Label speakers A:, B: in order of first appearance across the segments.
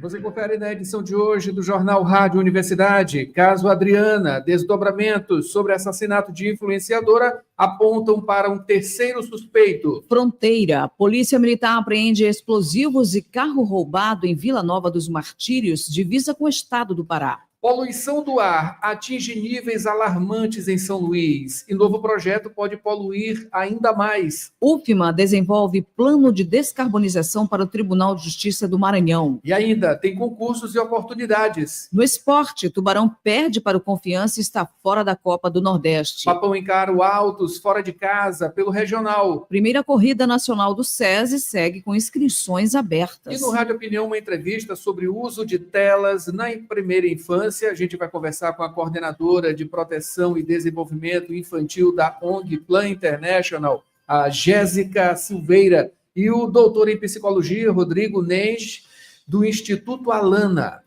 A: Você confere na edição de hoje do Jornal Rádio Universidade. Caso Adriana, desdobramentos sobre assassinato de influenciadora apontam para um terceiro suspeito.
B: Fronteira. Polícia Militar apreende explosivos e carro roubado em Vila Nova dos Martírios, divisa com o estado do Pará.
A: Poluição do ar atinge níveis alarmantes em São Luís e novo projeto pode poluir ainda mais.
B: UFMA desenvolve plano de descarbonização para o Tribunal de Justiça do Maranhão.
A: E ainda tem concursos e oportunidades.
B: No esporte, Tubarão perde para o Confiança e está fora da Copa do Nordeste.
A: Papão encara o Altos fora de casa pelo regional.
B: Primeira corrida nacional do SESI segue com inscrições abertas.
A: E no Rádio Opinião, uma entrevista sobre o uso de telas na primeira infância. A gente vai conversar com a coordenadora de proteção e desenvolvimento infantil da ONG Plan International, a Jéssica Silveira, e o doutor em psicologia, Rodrigo Nenge, do Instituto Alana.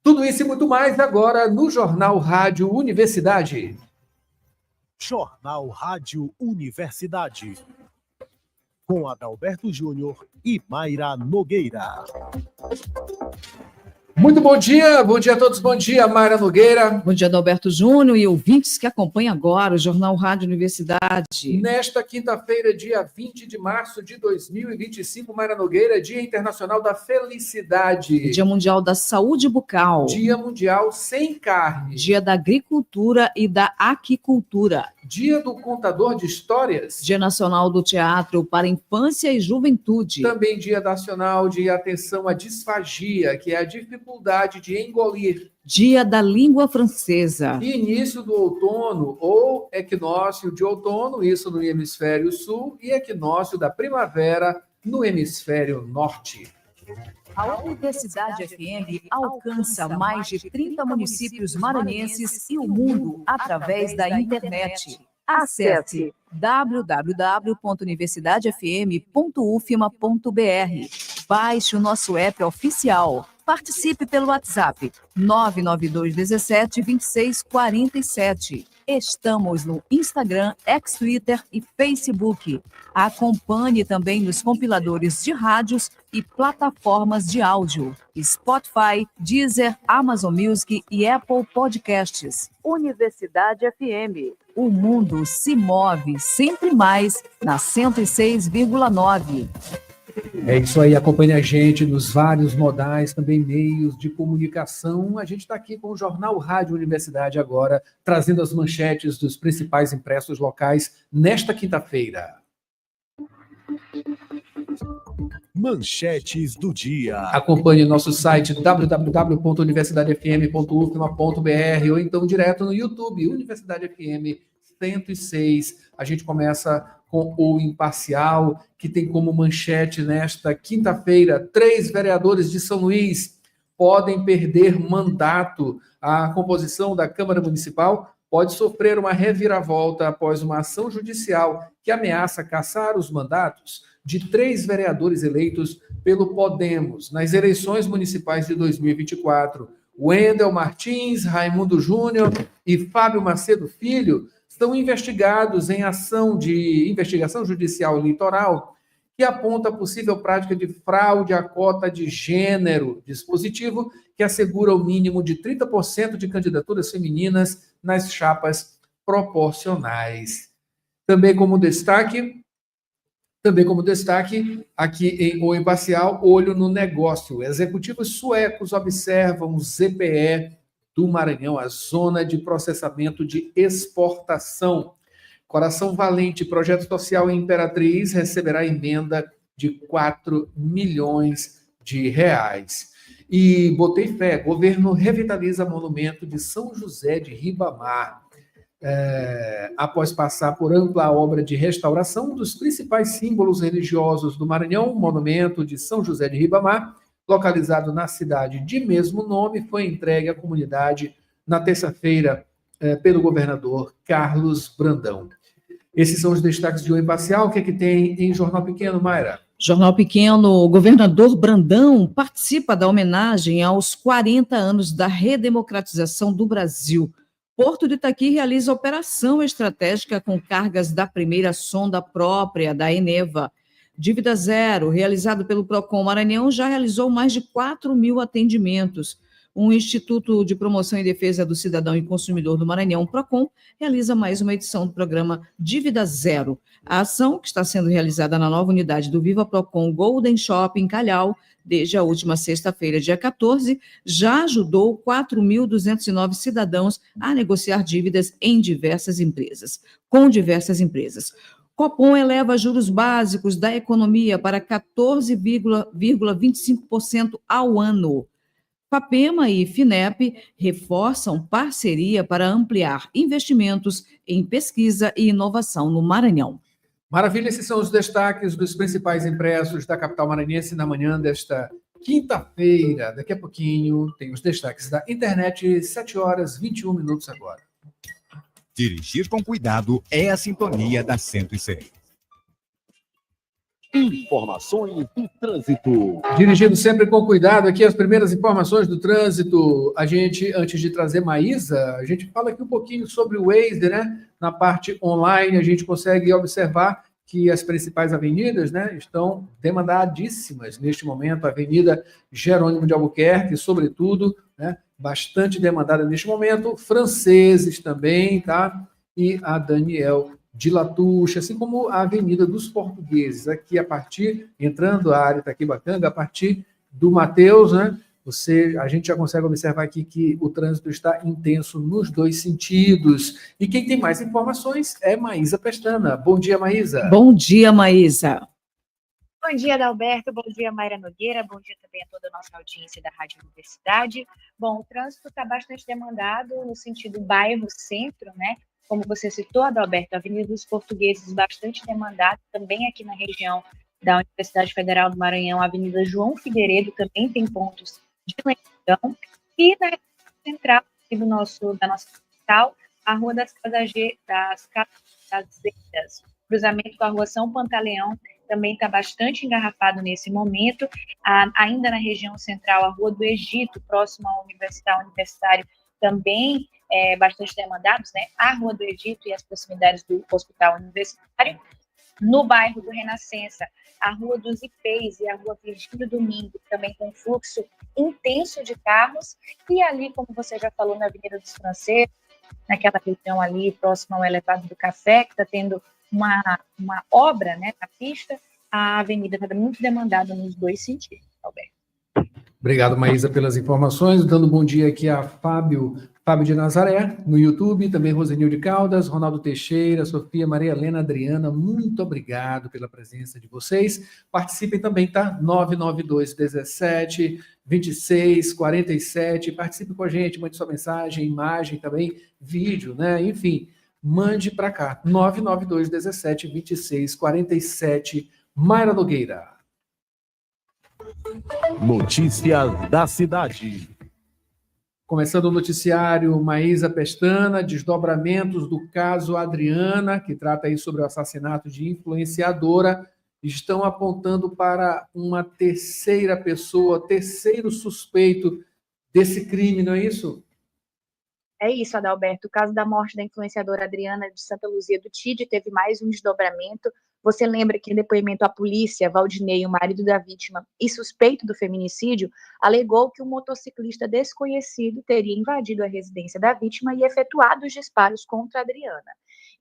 A: Tudo isso e muito mais agora no Jornal Rádio Universidade.
C: Jornal Rádio Universidade, com Adalberto Júnior e Mayra Nogueira.
A: Muito bom dia a todos, bom dia, Mayra Nogueira.
B: Bom dia, Adalberto Júnior e ouvintes que acompanham agora o Jornal Rádio Universidade.
A: Nesta quinta-feira, dia 20 de março de 2025, Mayra Nogueira, Dia Internacional da Felicidade.
B: Dia Mundial da Saúde Bucal.
A: Dia Mundial Sem Carne.
B: Dia da Agricultura e da Aquicultura.
A: Dia do Contador de Histórias.
B: Dia Nacional do Teatro para Infância e Juventude.
A: Também Dia Nacional de Atenção à Disfagia, que é a dificuldade de engolir.
B: Dia da Língua Francesa.
A: E início do outono, ou equinócio de outono, isso no hemisfério sul, e equinócio da primavera no hemisfério norte.
B: A Universidade FM alcança mais de 30 municípios maranhenses e o mundo através da internet. Acesse www.universidadefm.ufma.br. Baixe o nosso app oficial. Participe pelo WhatsApp 992172647. Estamos no Instagram, Twitter e Facebook. Acompanhe também nos compiladores de rádios e plataformas de áudio: Spotify, Deezer, Amazon Music e Apple Podcasts. Universidade FM. O mundo se move sempre mais na 106,9.
A: É isso aí, acompanhe a gente nos vários modais, também meios de comunicação. A gente está aqui com o Jornal Rádio Universidade agora, trazendo as manchetes dos principais impressos locais nesta quinta-feira.
C: Manchetes do dia.
A: Acompanhe nosso site www.universidadefm.ufma.br ou então direto no YouTube, Universidade FM 106. A gente começa com o Imparcial, que tem como manchete nesta quinta-feira: 3 vereadores de São Luís podem perder mandato. A composição da Câmara Municipal pode sofrer uma reviravolta após uma ação judicial que ameaça cassar os mandatos de 3 vereadores eleitos pelo Podemos nas eleições municipais de 2024. Wendel Martins, Raimundo Júnior e Fábio Macedo Filho estão investigados em ação de investigação judicial eleitoral que aponta a possível prática de fraude à cota de gênero, dispositivo que assegura o mínimo de 30% de candidaturas femininas nas chapas proporcionais. Também como destaque, aqui em O Imparcial, olho no negócio. Executivos suecos observam o ZPE do Maranhão, a Zona de Processamento de Exportação. Coração Valente, projeto social em Imperatriz, receberá emenda de 4 milhões de reais. E botei fé, governo revitaliza monumento de São José de Ribamar. Após passar por ampla obra de restauração, um dos principais símbolos religiosos do Maranhão, o monumento de São José de Ribamar, localizado na cidade de mesmo nome, foi entregue à comunidade na terça-feira pelo governador Carlos Brandão. Esses são os destaques de O Imparcial. O que é que tem em Jornal Pequeno, Mayra?
B: Jornal Pequeno, o governador Brandão participa da homenagem aos 40 anos da redemocratização do Brasil. Porto de Itaqui realiza operação estratégica com cargas da primeira sonda própria da Eneva. Dívida Zero, realizado pelo Procon Maranhão, já realizou mais de 4.000 atendimentos. O Instituto de Promoção e Defesa do Cidadão e Consumidor do Maranhão, Procon, realiza mais uma edição do programa Dívida Zero. A ação, que está sendo realizada na nova unidade do Viva Procon Golden Shopping Calhau, desde a última sexta-feira, dia 14, já ajudou 4.209 cidadãos a negociar dívidas com diversas empresas. Copom eleva juros básicos da economia para 14,25% ao ano. Fapema e Finep reforçam parceria para ampliar investimentos em pesquisa e inovação no Maranhão.
A: Maravilha, esses são os destaques dos principais impressos da capital maranhense na manhã desta quinta-feira. Daqui a pouquinho tem os destaques da internet, 7h21 agora.
D: Dirigir com cuidado é a sintonia da 106.
C: Informações do trânsito.
A: Dirigindo sempre com cuidado, aqui as primeiras informações do trânsito. A gente, antes de trazer Maísa, a gente fala aqui um pouquinho sobre o Waze, né? Na parte online, a gente consegue observar que as principais avenidas, né, estão demandadíssimas neste momento. A Avenida Jerônimo de Albuquerque, sobretudo, né, bastante demandada neste momento. Franceses também, tá? E a Daniel de Latouche, assim como a Avenida dos Portugueses, aqui entrando a área Itaquibacanga, a partir do Mateus, né? A gente já consegue observar aqui que o trânsito está intenso nos dois sentidos. E quem tem mais informações é Maísa Pestana. Bom dia, Maísa.
B: Bom dia, Maísa.
E: Bom dia, Adalberto. Bom dia, Mayra Nogueira. Bom dia também a toda a nossa audiência da Rádio Universidade. Bom, o trânsito está bastante demandado no sentido bairro-centro, né? Como você citou, Adalberto, a Avenida dos Portugueses bastante demandada, também aqui na região da Universidade Federal do Maranhão, a Avenida João Figueiredo também tem pontos de lentidão, e na central da nossa capital, a Rua das Casas, cruzamento com a Rua São Pantaleão, também está bastante engarrafado nesse momento. Ainda na região central, a Rua do Egito, próxima ao Universitário, também bastante demandados, né? A Rua do Egito e as proximidades do Hospital Universitário. No bairro do Renascença, a Rua dos Ipês e a Rua Virgílio Domingo, também com fluxo intenso de carros. E ali, como você já falou, na Avenida dos Franceses, naquela região ali, próxima ao Elevado do Café, que está tendo uma obra, né, na pista, a avenida está muito demandada nos dois sentidos, Alberto.
A: Obrigado, Maísa, pelas informações. Dando um bom dia aqui a Fábio de Nazaré, no YouTube, também Rosenilde Caldas, Ronaldo Teixeira, Sofia, Maria Helena, Adriana, muito obrigado pela presença de vocês. Participem também, tá? 992-17-26-47. Participe com a gente, mande sua mensagem, imagem também, vídeo, né? Enfim, mande para cá. 992-17-26-47. Mayra Nogueira.
C: Notícias da cidade.
A: Começando o noticiário, Maísa Pestana, desdobramentos do caso Adriana, que trata aí sobre o assassinato de influenciadora, estão apontando para uma terceira pessoa, terceiro suspeito desse crime, não é isso?
E: É isso, Adalberto. O caso da morte da influenciadora Adriana de Santa Luzia do Tide teve mais um desdobramento. Você lembra que em depoimento à polícia, Valdinei, o marido da vítima e suspeito do feminicídio, alegou que um motociclista desconhecido teria invadido a residência da vítima e efetuado os disparos contra a Adriana.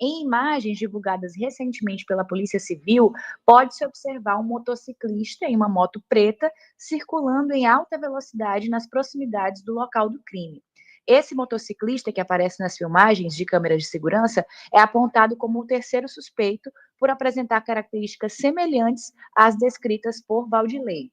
E: Em imagens divulgadas recentemente pela Polícia Civil, pode-se observar um motociclista em uma moto preta circulando em alta velocidade nas proximidades do local do crime. Esse motociclista que aparece nas filmagens de câmeras de segurança é apontado como o terceiro suspeito por apresentar características semelhantes às descritas por Valdilei.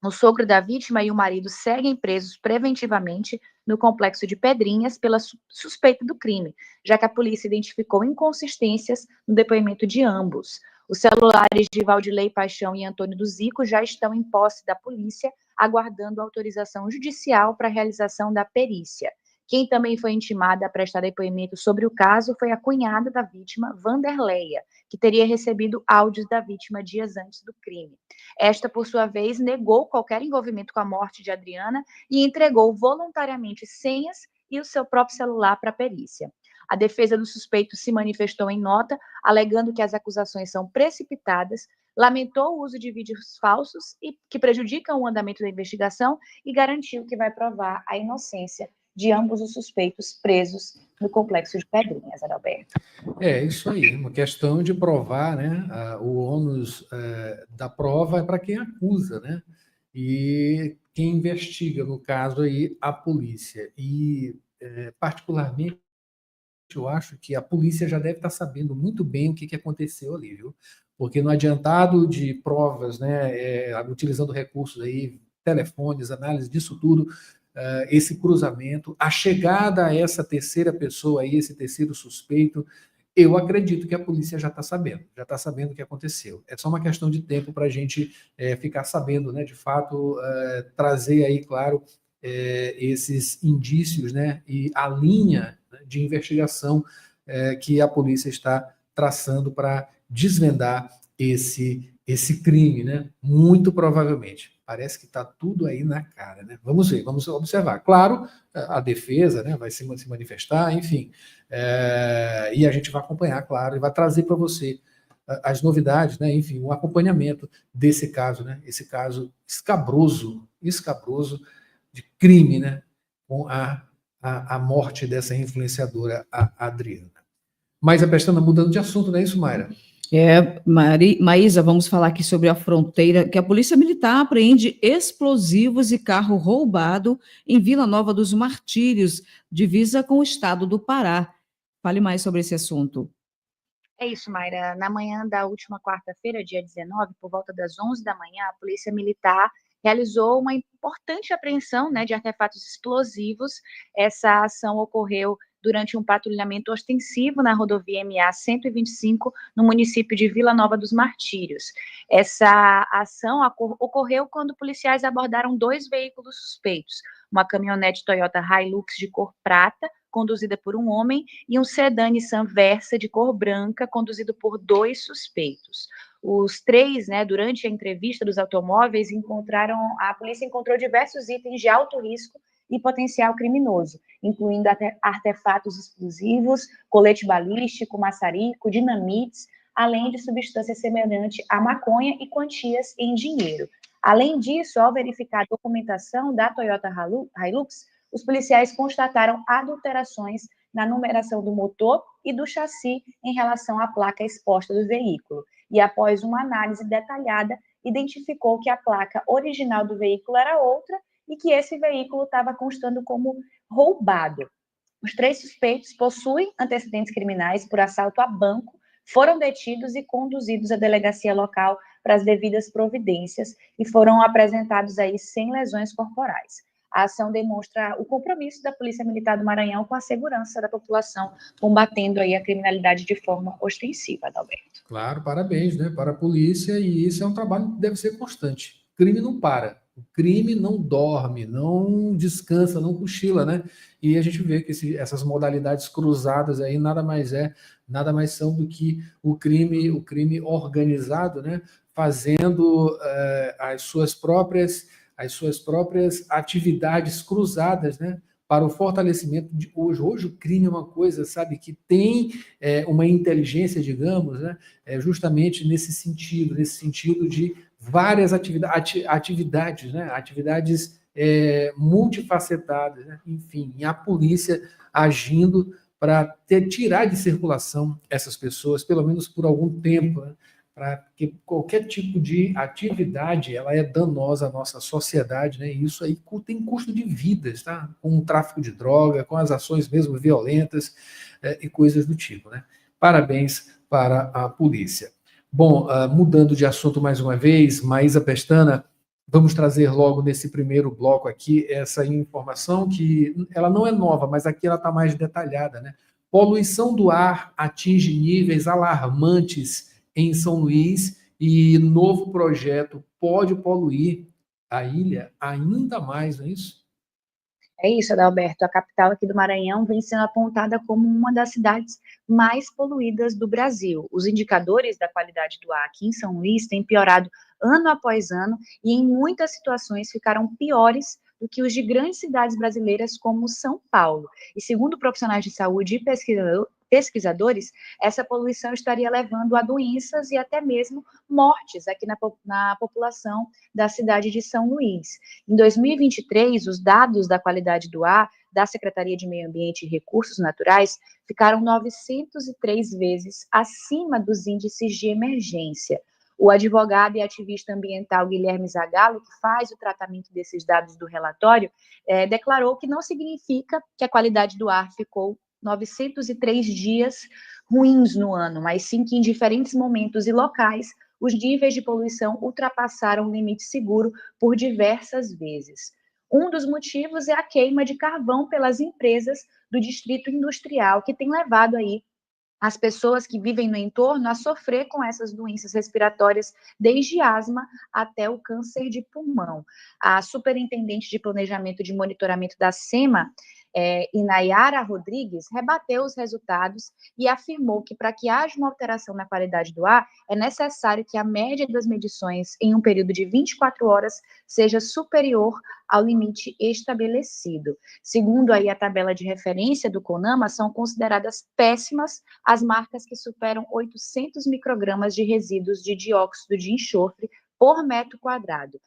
E: O sogro da vítima e o marido seguem presos preventivamente no complexo de Pedrinhas pela suspeita do crime, já que a polícia identificou inconsistências no depoimento de ambos. Os celulares de Valdilei Paixão e Antônio do Zico já estão em posse da polícia, aguardando autorização judicial para a realização da perícia. Quem também foi intimada a prestar depoimento sobre o caso foi a cunhada da vítima, Vanderleia, que teria recebido áudios da vítima dias antes do crime. Esta, por sua vez, negou qualquer envolvimento com a morte de Adriana e entregou voluntariamente senhas e o seu próprio celular para a perícia. A defesa do suspeito se manifestou em nota, alegando que as acusações são precipitadas, lamentou o uso de vídeos falsos e que prejudicam o andamento da investigação e garantiu que vai provar a inocência de ambos os suspeitos presos no complexo de Pedrinhas, Adalberto.
A: É isso aí, uma questão de provar, né? O ônus da prova é para quem acusa, né? E quem investiga, no caso aí, a polícia. E, particularmente, eu acho que a polícia já deve estar sabendo muito bem o que aconteceu ali, viu? Porque no adiantado de provas, né, utilizando recursos aí, telefones, análise disso tudo, esse cruzamento, a chegada a essa terceira pessoa aí, esse terceiro suspeito, eu acredito que a polícia já está sabendo o que aconteceu. É só uma questão de tempo para a gente ficar sabendo, né, de fato, trazer aí, claro, esses indícios, né, e a linha de investigação que a polícia está traçando para desvendar esse crime, né? Muito provavelmente. Parece que está tudo aí na cara, né? Vamos ver, vamos observar. Claro, a defesa, né, vai se manifestar, enfim, e a gente vai acompanhar, claro, e vai trazer para você as novidades, né? Enfim, um acompanhamento desse caso, né? Esse caso escabroso de crime, né? Com a morte dessa influenciadora, a Adriana. Mas a Pestana, mudando de assunto, não é isso, Mayra?
F: Maísa, vamos falar aqui sobre a fronteira, que a Polícia Militar apreende explosivos e carro roubado em Vila Nova dos Martírios, divisa com o estado do Pará. Fale mais sobre esse assunto.
E: É isso, Mayra. Na manhã da última quarta-feira, dia 19, por volta das 11 da manhã, a Polícia Militar realizou uma importante apreensão, né, de artefatos explosivos. Essa ação ocorreu durante um patrulhamento ostensivo na rodovia MA-125, no município de Vila Nova dos Martírios. Essa ação ocorreu quando policiais abordaram 2 veículos suspeitos, uma caminhonete Toyota Hilux de cor prata, conduzida por um homem, e um sedã Nissan Versa de cor branca, conduzido por 2 suspeitos. Os 3, né, durante a entrevista dos automóveis, a polícia encontrou diversos itens de alto risco e potencial criminoso, incluindo artefatos explosivos, colete balístico, maçarico, dinamites, além de substâncias semelhantes à maconha e quantias em dinheiro. Além disso, ao verificar a documentação da Toyota Hilux, os policiais constataram adulterações na numeração do motor e do chassi em relação à placa exposta do veículo. E após uma análise detalhada, identificou que a placa original do veículo era outra e que esse veículo estava constando como roubado. Os 3 suspeitos possuem antecedentes criminais por assalto a banco, foram detidos e conduzidos à delegacia local para as devidas providências e foram apresentados aí sem lesões corporais. A ação demonstra o compromisso da Polícia Militar do Maranhão com a segurança da população, combatendo aí a criminalidade de forma ostensiva, Adalberto.
A: Claro, parabéns, né, para a polícia, e isso é um trabalho que deve ser constante. O crime não para, o crime não dorme, não descansa, não cochila, né? E a gente vê que essas modalidades cruzadas aí nada mais são do que o crime organizado, né? Fazendo as suas próprias atividades cruzadas, né, para o fortalecimento de hoje. Hoje o crime é uma coisa, sabe, que tem uma inteligência, digamos, né, justamente nesse sentido de várias atividades, né, atividades multifacetadas, né, enfim, e a polícia agindo para tirar de circulação essas pessoas, pelo menos por algum tempo, né, para que qualquer tipo de atividade ela é danosa à nossa sociedade, né? E isso aí tem custo de vidas, tá? Com o tráfico de droga, com as ações mesmo violentas e coisas do tipo, né? Parabéns para a polícia. Bom, mudando de assunto mais uma vez, Maísa Pestana, vamos trazer logo nesse primeiro bloco aqui essa informação que ela não é nova, mas aqui ela está mais detalhada, né? Poluição do ar atinge níveis alarmantes em São Luís, e novo projeto pode poluir a ilha ainda mais, não é isso?
E: É isso, Adalberto. A capital aqui do Maranhão vem sendo apontada como uma das cidades mais poluídas do Brasil. Os indicadores da qualidade do ar aqui em São Luís têm piorado ano após ano e em muitas situações ficaram piores do que os de grandes cidades brasileiras como São Paulo. E segundo profissionais de saúde e pesquisadores, essa poluição estaria levando a doenças e até mesmo mortes aqui na população da cidade de São Luís. Em 2023, os dados da qualidade do ar da Secretaria de Meio Ambiente e Recursos Naturais ficaram 903 vezes acima dos índices de emergência. O advogado e ativista ambiental Guilherme Zagalo, que faz o tratamento desses dados do relatório, declarou que não significa que a qualidade do ar ficou 903 dias ruins no ano, mas sim que em diferentes momentos e locais os níveis de poluição ultrapassaram o limite seguro por diversas vezes. Um dos motivos é a queima de carvão pelas empresas do distrito industrial, que tem levado aí as pessoas que vivem no entorno a sofrer com essas doenças respiratórias, desde asma até o câncer de pulmão. A superintendente de planejamento de monitoramento da SEMA, Inayara Rodrigues, rebateu os resultados e afirmou que para que haja uma alteração na qualidade do ar, é necessário que a média das medições em um período de 24 horas seja superior ao limite estabelecido. Segundo aí a tabela de referência do CONAMA, são consideradas péssimas as marcas que superam 800 microgramas de resíduos de dióxido de enxofre por metro quadrado.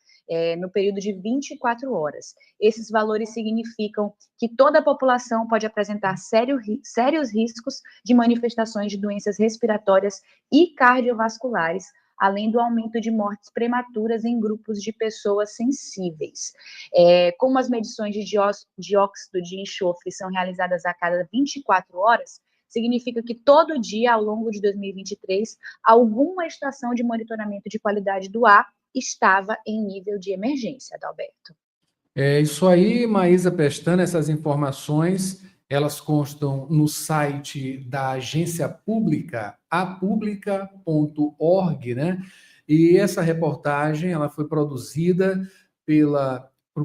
E: No período de 24 horas. Esses valores significam que toda a população pode apresentar sérios riscos de manifestações de doenças respiratórias e cardiovasculares, além do aumento de mortes prematuras em grupos de pessoas sensíveis. Como as medições de dióxido de enxofre são realizadas a cada 24 horas, significa que todo dia, ao longo de 2023, alguma estação de monitoramento de qualidade do ar estava em nível de emergência, Adalberto.
A: É isso aí, Maísa Pestana, essas informações, elas constam no site da agência pública, apublica.org, né? E essa reportagem, ela foi produzida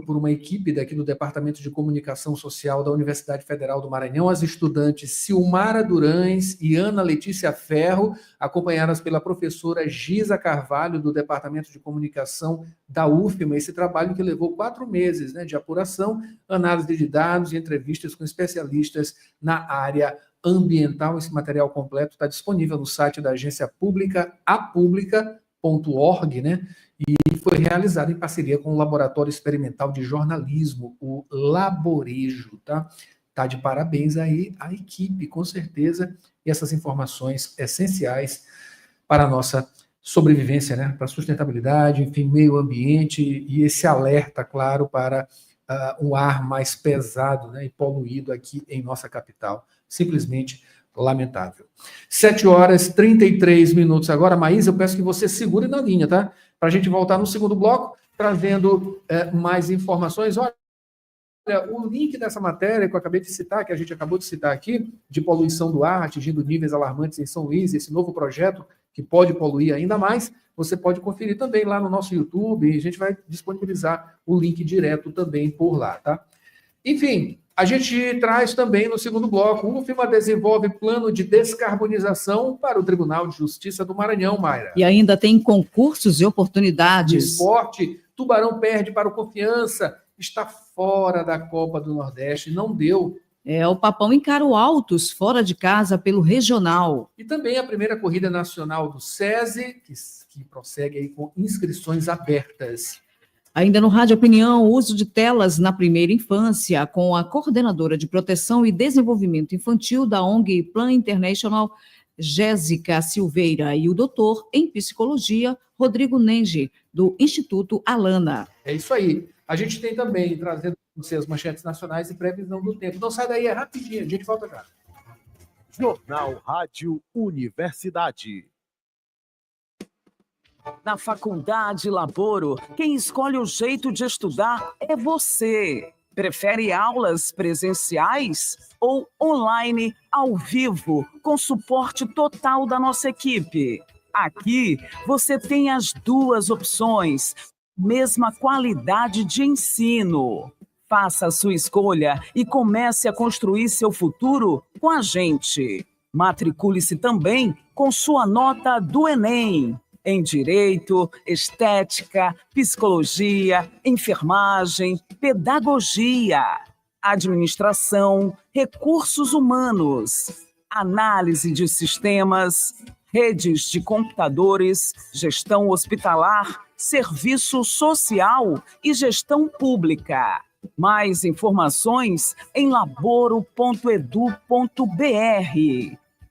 A: por uma equipe daqui do Departamento de Comunicação Social da Universidade Federal do Maranhão, as estudantes Silmara Durães e Ana Letícia Ferro, acompanhadas pela professora Gisa Carvalho, do Departamento de Comunicação da UFMA, esse trabalho que levou 4 meses, né, de apuração, análise de dados e entrevistas com especialistas na área ambiental. Esse material completo está disponível no site da agência pública, apublica.org, né? E foi realizado em parceria com o Laboratório Experimental de Jornalismo, o Laborejo, tá? Tá de parabéns aí a equipe, com certeza, e essas informações essenciais para a nossa sobrevivência, né? Para a sustentabilidade, enfim, meio ambiente e esse alerta, claro, para um ar mais pesado, né, e poluído aqui em nossa capital. Simplesmente lamentável. 7h33 agora. Maísa, eu peço que você segure na linha, tá? Para a gente voltar no segundo bloco, trazendo mais informações. Olha, o link dessa matéria que eu acabei de citar, que a gente acabou de citar aqui, de poluição do ar, atingindo níveis alarmantes em São Luís, esse novo projeto que pode poluir ainda mais, você pode conferir também lá no nosso YouTube, e a gente vai disponibilizar o link direto também por lá, tá? Enfim, a gente traz também no segundo bloco, o UFMA desenvolve plano de descarbonização para o Tribunal de Justiça do Maranhão, Mayra.
F: E ainda tem concursos e oportunidades.
A: No esporte, Tubarão perde para o Confiança, está fora da Copa do Nordeste, não deu.
F: O Papão encara o Altos fora de casa pelo Regional.
A: E também a primeira corrida nacional do SESI, que prossegue aí com inscrições abertas.
F: Ainda no Rádio Opinião, o uso de telas na primeira infância, com a coordenadora de proteção e desenvolvimento infantil da ONG Plan International, Jéssica Silveira, e o doutor em psicologia, Rodrigo Nenge, do Instituto Alana.
A: É isso aí. A gente tem também, trazendo para você as manchetes nacionais e previsão do tempo. Não sai daí, é rapidinho, a gente volta já.
C: Jornal Rádio Universidade.
G: Na Faculdade Laboro, quem escolhe o jeito de estudar é você. Prefere aulas presenciais ou online, ao vivo, com suporte total da nossa equipe? Aqui você tem as 2 opções, mesma qualidade de ensino. Faça a sua escolha e comece a construir seu futuro com a gente. Matricule-se também com sua nota do Enem. Em Direito, Estética, Psicologia, Enfermagem, Pedagogia, Administração, Recursos Humanos. análise de sistemas, redes de computadores, gestão hospitalar, serviço social e gestão pública. Mais informações em laboro.edu.br.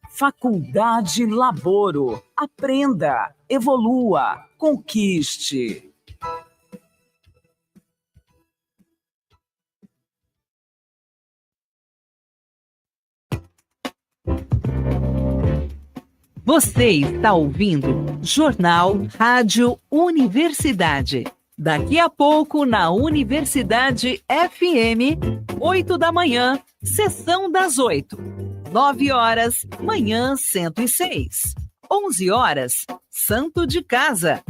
G: Faculdade Laboro. Aprenda, evolua, conquiste.
B: Você está ouvindo Jornal Rádio Universidade. Daqui a pouco, na Universidade FM, 8 da manhã, sessão das 8. 9 horas, manhã 106. 11 horas, Santo de Casa.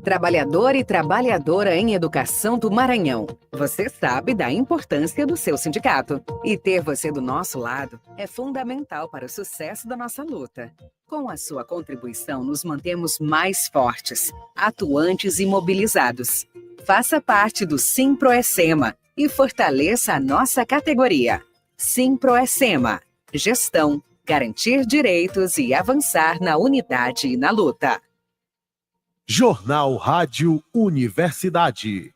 H: Trabalhador e trabalhadora em educação do Maranhão, você sabe da importância do seu sindicato. E ter você do nosso lado é fundamental para o sucesso da nossa luta. Com a sua contribuição, nos mantemos mais fortes, atuantes e mobilizados. Faça parte do Simproecema e fortaleça a nossa categoria. Simproecema. Gestão, garantir direitos e avançar na unidade e na luta.
C: Jornal Rádio Universidade.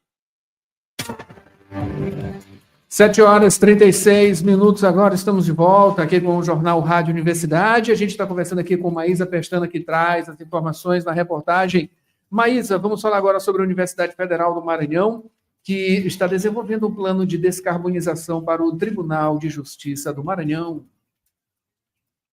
A: 7 horas e 36 minutos agora, estamos de volta aqui com o Jornal Rádio Universidade. A gente está conversando aqui com Maísa Pestana, que traz as informações na reportagem. Maísa, vamos falar agora sobre a Universidade Federal do Maranhão, que está desenvolvendo um plano de descarbonização para o Tribunal de Justiça do Maranhão.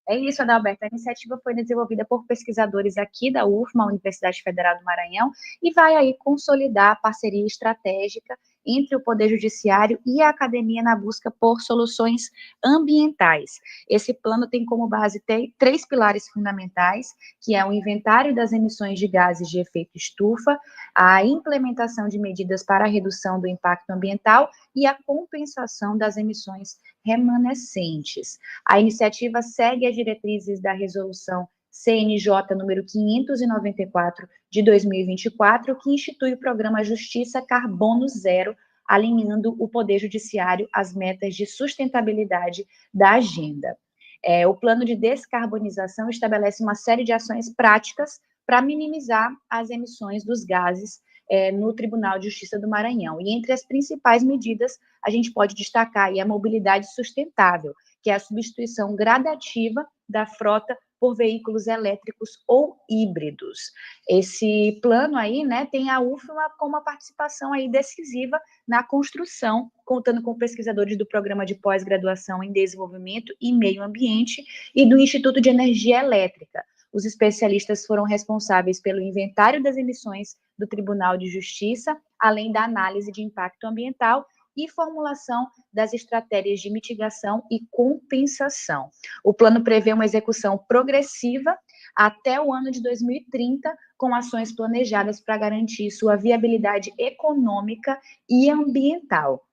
E: É isso, Adalberto. A iniciativa foi desenvolvida por pesquisadores aqui da UFMA, Universidade Federal do Maranhão, e vai aí consolidar a parceria estratégica entre o Poder Judiciário e a academia na busca por soluções ambientais. Esse plano tem como base 3 pilares fundamentais, que é o inventário das emissões de gases de efeito estufa, a implementação de medidas para a redução do impacto ambiental e a compensação das emissões remanescentes. A iniciativa segue as diretrizes da resolução CNJ número 594 de 2024, que institui o programa Justiça Carbono Zero, alinhando o Poder Judiciário às metas de sustentabilidade da agenda. O plano de descarbonização estabelece uma série de ações práticas para minimizar as emissões dos gases no Tribunal de Justiça do Maranhão. E entre as principais medidas, a gente pode destacar aí a mobilidade sustentável, que é a substituição gradativa da frota por veículos elétricos ou híbridos. Esse plano aí, né, tem a UFMA com uma participação aí decisiva na construção, contando com pesquisadores do Programa de Pós-Graduação em Desenvolvimento e Meio Ambiente e do Instituto de Energia Elétrica. Os especialistas foram responsáveis pelo inventário das emissões do Tribunal de Justiça, além da análise de impacto ambiental e formulação das estratégias de mitigação e compensação. O plano prevê uma execução progressiva até o ano de 2030, com ações planejadas para garantir sua viabilidade econômica e ambiental.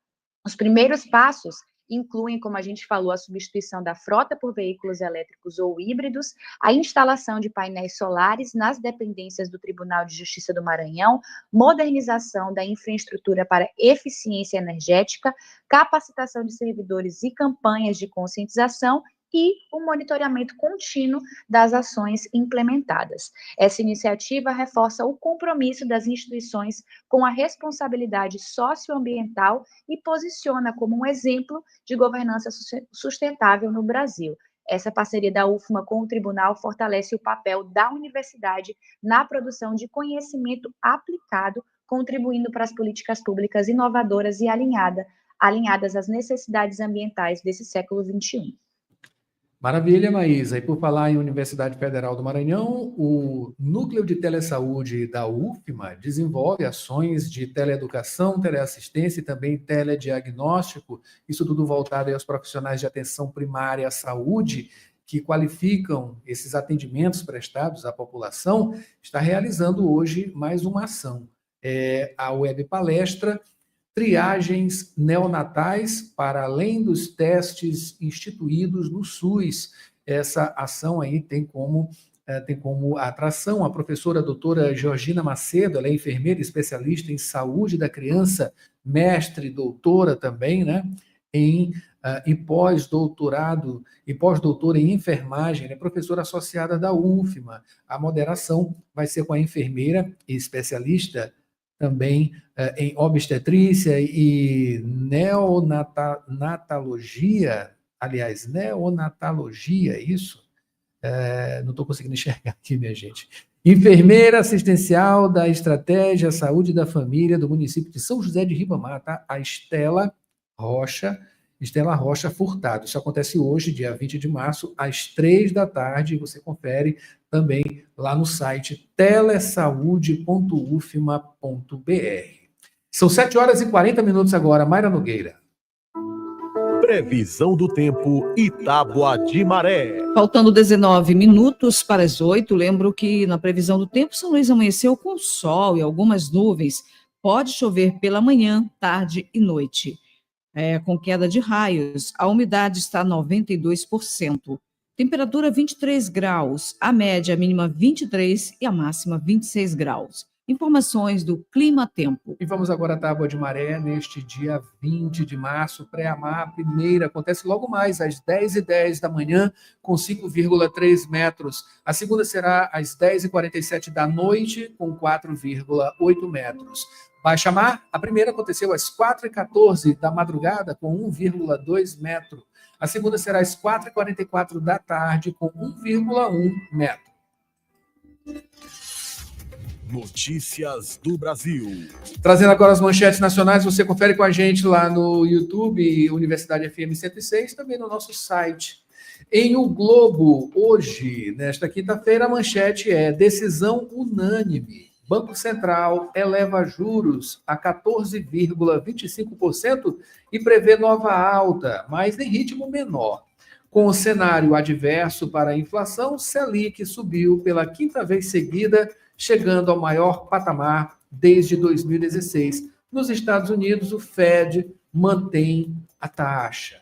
E: Os primeiros passos incluem, como a gente falou, a substituição da frota por veículos elétricos ou híbridos, a instalação de painéis solares nas dependências do Tribunal de Justiça do Maranhão, modernização da infraestrutura para eficiência energética, capacitação de servidores e campanhas de conscientização e o monitoramento contínuo das ações implementadas. Essa iniciativa reforça o compromisso das instituições com a responsabilidade socioambiental e posiciona como um exemplo de governança sustentável no Brasil. Essa parceria da UFMA com o Tribunal fortalece o papel da universidade na produção de conhecimento aplicado, contribuindo para as políticas públicas inovadoras e alinhadas às necessidades ambientais desse século XXI.
A: Maravilha, Maísa. E por falar em Universidade Federal do Maranhão, o Núcleo de Telesaúde da UFMA desenvolve ações de teleeducação, teleassistência e também telediagnóstico, isso tudo voltado aos profissionais de atenção primária à saúde, que qualificam esses atendimentos prestados à população, está realizando hoje mais uma ação. A web palestra Triagens Neonatais para além dos testes instituídos no SUS. Essa ação aí tem como tem como atração a professora doutora Georgina Macedo, ela é enfermeira especialista em saúde da criança, mestre, doutora também, né? E pós-doutorado e pós-doutora em enfermagem, é professora associada da UFMA. A moderação vai ser com a enfermeira e especialista também em obstetrícia e neonatologia, aliás, neonatologia, isso? Não estou conseguindo enxergar aqui, minha gente. Enfermeira assistencial da Estratégia Saúde da Família do município de São José de Ribamar, tá? A Estela Rocha Furtado. Isso acontece hoje, dia 20 de março, às 15h. Você confere também lá no site telesaude.ufma.br. São 7h40 agora. Mayra Nogueira.
C: Previsão do tempo Itábua de Maré.
F: Faltando 19 minutos para as 8, lembro que na previsão do tempo São Luís amanheceu com sol e algumas nuvens. Pode chover pela manhã, tarde e noite. Com queda de raios, a umidade está 92%. Temperatura 23 graus, a média mínima 23 e a máxima 26 graus. Informações do Clima Tempo.
A: E vamos agora à Tábua de Maré, neste dia 20 de março, pré-amar, a primeira, acontece logo mais, às 10h10 da manhã, com 5,3 metros. A segunda será às 10h47 da noite, com 4,8 metros. Baixa mar, a primeira aconteceu às 4h14 da madrugada, com 1,2 metro. A segunda será às 4h44 da tarde, com 1,1 metro.
C: Notícias do Brasil.
A: Trazendo agora as manchetes nacionais, você confere com a gente lá no YouTube, Universidade FM 106, também no nosso site. Em O Globo, hoje, nesta quinta-feira, a manchete é: decisão unânime. Banco Central eleva juros a 14,25% e prevê nova alta, mas em ritmo menor. Com o cenário adverso para a inflação, Selic subiu pela quinta vez seguida, chegando ao maior patamar desde 2016. Nos Estados Unidos, o Fed mantém a taxa.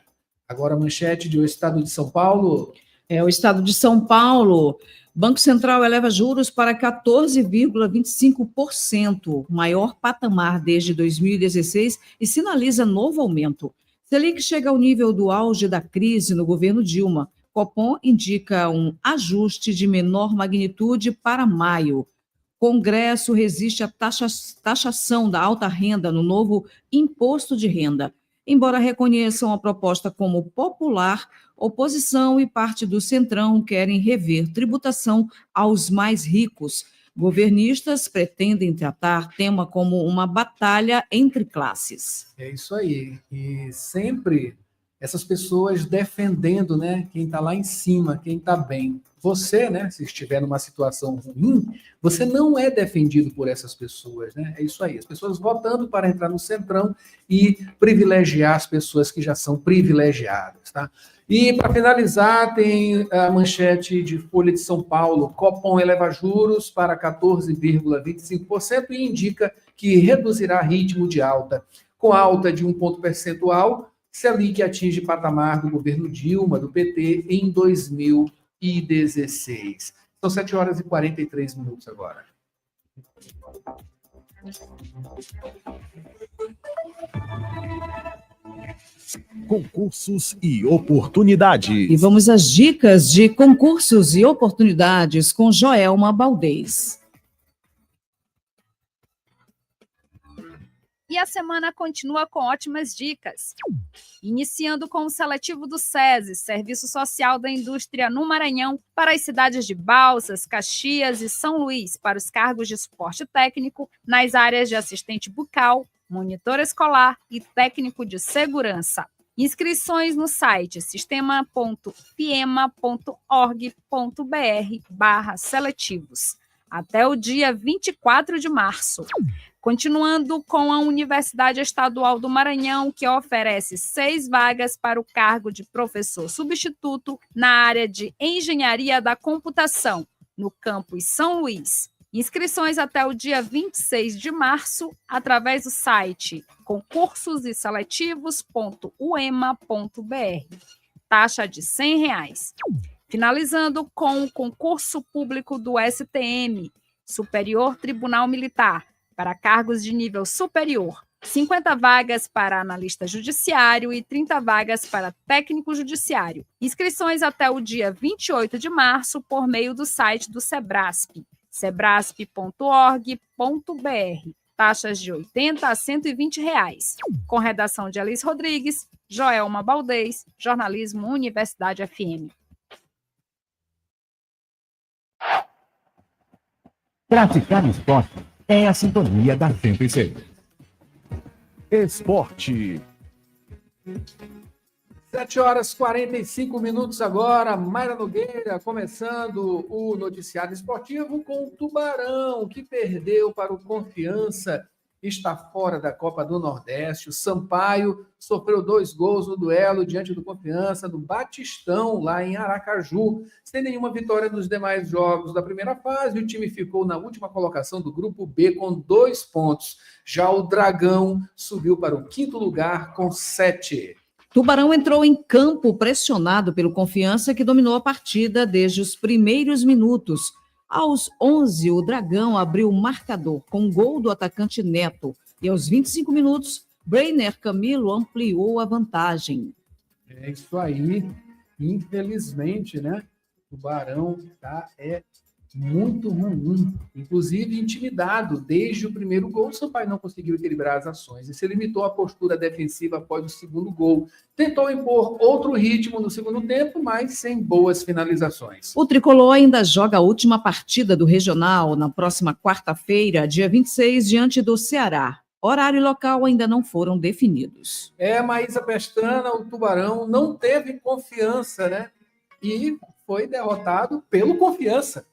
A: Agora a manchete do Estado de São Paulo.
F: O Estado de São Paulo, Banco Central eleva juros para 14,25%, maior patamar desde 2016, e sinaliza novo aumento. Selic chega ao nível do auge da crise no governo Dilma. Copom indica um ajuste de menor magnitude para maio. Congresso resiste à taxação da alta renda no novo imposto de renda. Embora reconheçam a proposta como popular, oposição e parte do Centrão querem rever tributação aos mais ricos. Governistas pretendem tratar tema como uma batalha entre classes.
A: É isso aí. E sempre essas pessoas defendendo, né, quem está lá em cima, quem está bem. Você, né, se estiver numa situação ruim, você não é defendido por essas pessoas, né? É isso aí. As pessoas votando para entrar no Centrão e privilegiar as pessoas que já são privilegiadas, tá? E, para finalizar, tem a manchete de Folha de São Paulo. Copom eleva juros para 14,25% e indica que reduzirá ritmo de alta. Com alta de 1 ponto percentual, Selic atinge patamar do governo Dilma, do PT, em 2016. São 7h43 agora.
C: Concursos e oportunidades.
F: E vamos às dicas de concursos e oportunidades com Joelma Baldez.
I: E a semana continua com ótimas dicas. Iniciando com o seletivo do SESI, Serviço Social da Indústria no Maranhão, para as cidades de Balsas, Caxias e São Luís, para os cargos de suporte técnico nas áreas de assistente bucal, monitor escolar e técnico de segurança. Inscrições no site sistema.fiema.org.br/seletivos, até o dia 24 de março. Continuando com a Universidade Estadual do Maranhão, que oferece 6 vagas para o cargo de professor substituto na área de Engenharia da Computação, no campus São Luís. Inscrições até o dia 26 de março, através do site concursoseseletivos.uema.br. Taxa de R$ 100. finalizando com o concurso público do STM, Superior Tribunal Militar, para cargos de nível superior. 50 vagas para analista judiciário e 30 vagas para técnico judiciário. Inscrições até o dia 28 de março por meio do site do Sebrasp, sebrasp.org.br. Taxas de R$ 80 a R$ 120. Com redação de Alice Rodrigues, Joelma Baldez, Jornalismo Universidade FM.
D: Praticar esporte é a sintonia da 106.
C: Esporte.
A: 7h45 agora, Mayra Nogueira, começando o noticiário esportivo com o Tubarão, que perdeu para o Confiança, está fora da Copa do Nordeste. O Sampaio sofreu 2 gols no duelo diante do Confiança, no Batistão, lá em Aracaju, sem nenhuma vitória nos demais jogos da primeira fase. O time ficou na última colocação do Grupo B com 2 pontos. Já o Dragão subiu para o 5º lugar com 7.
F: Tubarão entrou em campo pressionado pelo Confiança, que dominou a partida desde os primeiros minutos. Aos 11, o Dragão abriu o marcador com um gol do atacante Neto. E aos 25 minutos, Breiner Camilo ampliou a vantagem.
A: É isso aí. Infelizmente, né? O Tubarão é muito ruim. Inclusive, intimidado. Desde o primeiro gol, o Sampaio não conseguiu equilibrar as ações e se limitou à postura defensiva após o segundo gol. Tentou impor outro ritmo no segundo tempo, mas sem boas finalizações.
F: O Tricolor ainda joga a última partida do Regional na próxima quarta-feira, dia 26, diante do Ceará. Horário e local ainda não foram definidos.
A: Maísa Pestana, o Tubarão não teve confiança, né? E foi derrotado pelo Confiança.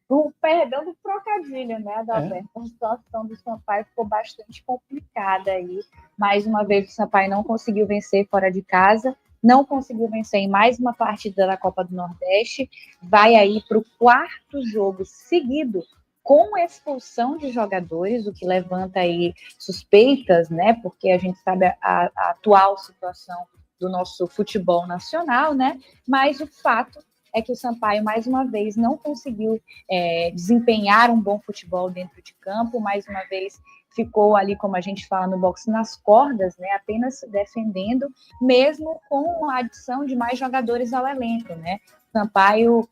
E: O perdão do trocadilho, né, Adalberto? A situação do Sampaio ficou bastante complicada aí. Mais uma vez, o Sampaio não conseguiu vencer fora de casa, não conseguiu vencer em mais uma partida da Copa do Nordeste, vai aí para o 4º jogo seguido com expulsão de jogadores, o que levanta aí suspeitas, né, porque a gente sabe a atual situação do nosso futebol nacional, né, mas o fato é que o Sampaio, mais uma vez, não conseguiu desempenhar um bom futebol dentro de campo, mais uma vez ficou ali, como a gente fala no boxe, nas cordas, né, apenas defendendo, mesmo com a adição de mais jogadores ao elenco, né. O Sampaio